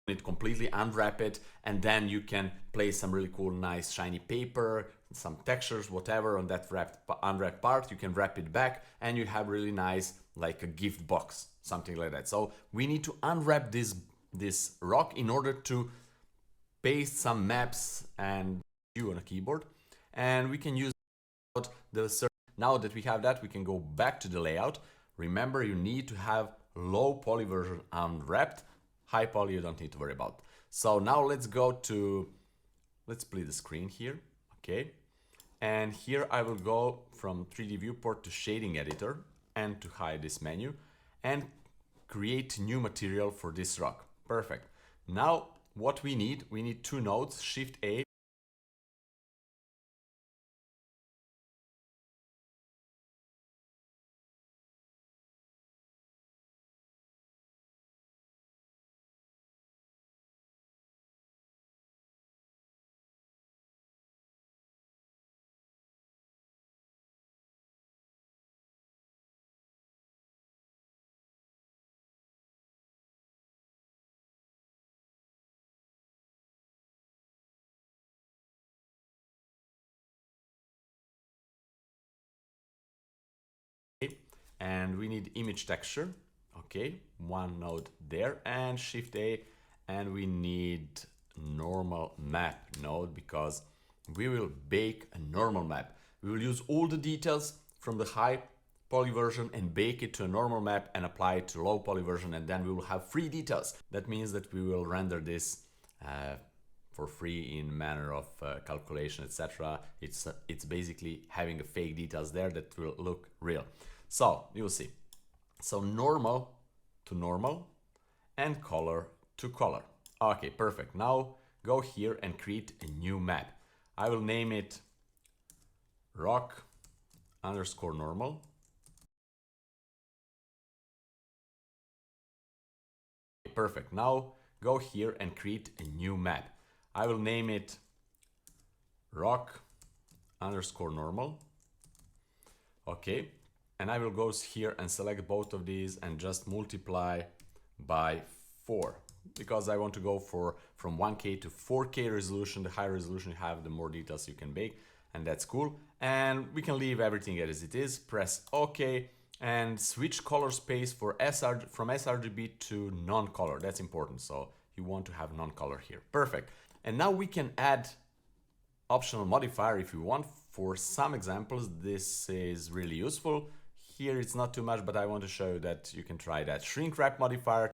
it completely, unwrap it, and then you can place some really cool, nice, shiny paper, some textures, whatever on that unwrapped part. You can wrap it back, and you have really nice, like a gift box, something like that. So we need to unwrap this rock in order to paste some maps and view on a keyboard, and we can use the. Now that we have that, we can go back to the layout. Remember, you need to have low poly version unwrapped. High poly you don't need to worry about. So now let's split the screen here, okay? And here I will go from 3D viewport to shading editor and to hide this menu and create new material for this rock. Perfect. Now what we need two nodes, Shift A. And we need image texture, okay, one node there, and Shift A, and we need normal map node because we will bake a normal map. We will use all the details from the high poly version and bake it to a normal map and apply it to low poly version, and then we will have free details. That means that we will render this for free in manner of calculation, etc. It's basically having a fake details there that will look real. So you'll see. So normal to normal and color to color. Okay, perfect. Now go here and create a new map. I will name it rock underscore normal. Perfect. Now go here and create a new map. I will name it rock underscore normal. Okay. And I will go here and select both of these and just multiply by 4 because I want to go from 1K to 4K resolution. The higher resolution you have, the more details you can bake, and that's cool. And we can leave everything as it is. Press OK and switch color space from sRGB to non-color. That's important. So you want to have non-color here. Perfect. And now we can add optional modifier if you want. For some examples, this is really useful. Here it's not too much, but I want to show you that you can try that. Shrink wrap modifier.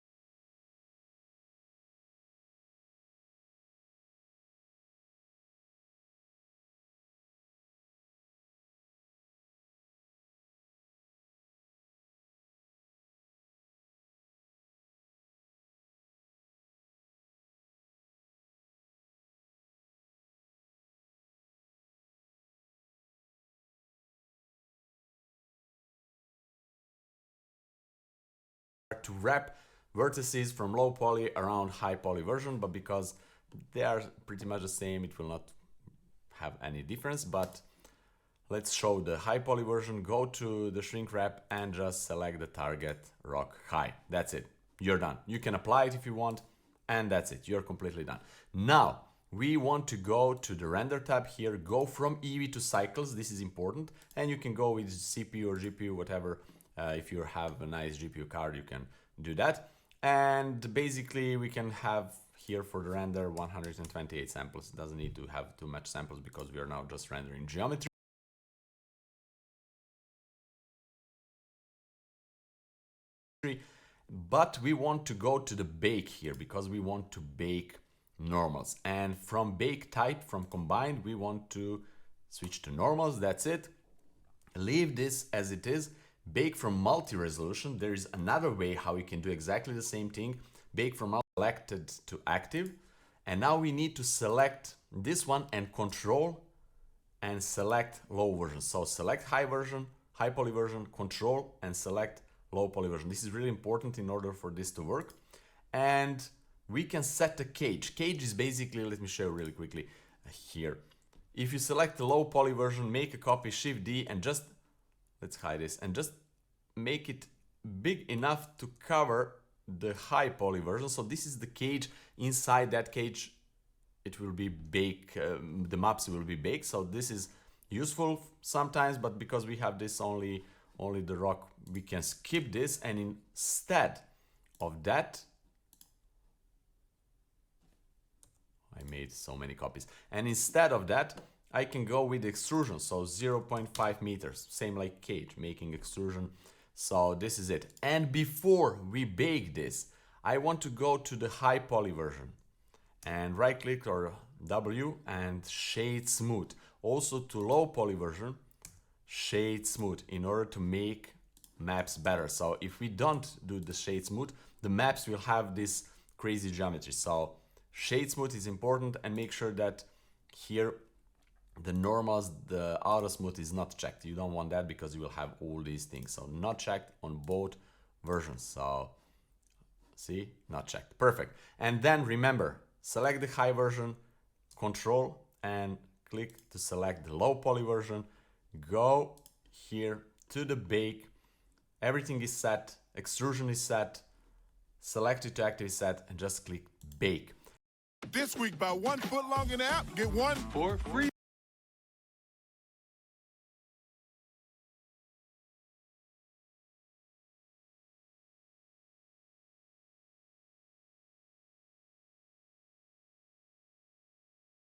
To wrap vertices from low poly around high poly version, but because they are pretty much the same, it will not have any difference. But let's show the high poly version. Go to the shrink wrap and just select the target rock high. That's it. You're done. You can apply it if you want, and that's it. You're completely done. Now we want to go to the render tab here, go from Eevee to cycles. This is important, and you can go with CPU or GPU, whatever. If you have a nice GPU card, you can do that. And basically we can have here for the render 128 samples. It doesn't need to have too much samples because we are now just rendering geometry. But we want to go to the bake here because we want to bake normals. And from bake type, from combined, we want to switch to normals. That's it. Leave this as it is. Bake from multi-resolution. There is another way how you can do exactly the same thing. Bake from selected to active. And now we need to select this one and control and select low version. So select high version, high poly version, control and select low poly version. This is really important in order for this to work. And we can set the cage. Cage is basically, let me show you really quickly here. If you select the low poly version, make a copy, Shift D, and let's hide this and just make it big enough to cover the high poly version. So this is the cage. Inside that cage, it will be baked. The maps will be baked. So this is useful sometimes, but because we have this only the rock, we can skip this, and instead of that, I made so many copies, and instead of that I can go with extrusion, so 0.5 meters, same like cage, making extrusion. So this is it. And before we bake this, I want to go to the high poly version and right click or W and shade smooth. Also to low poly version, shade smooth, in order to make maps better. So if we don't do the shade smooth, the maps will have this crazy geometry. So shade smooth is important, and make sure that here the normals, the auto smooth is not checked. You don't want that because you will have all these things. So not checked on both versions. So see, not checked. Perfect. And then remember, select the high version, control and click to select the low poly version. Go here to the bake. Everything is set, extrusion is set, select it to active is set, and just click bake. This week, buy 1 foot long in the app, get one for free.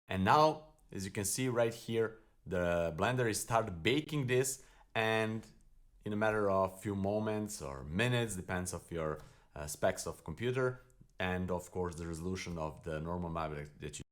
And now, as you can see right here, the Blender is start baking this, and in a matter of few moments or minutes, depends of your specs of computer, and of course the resolution of the normal map that you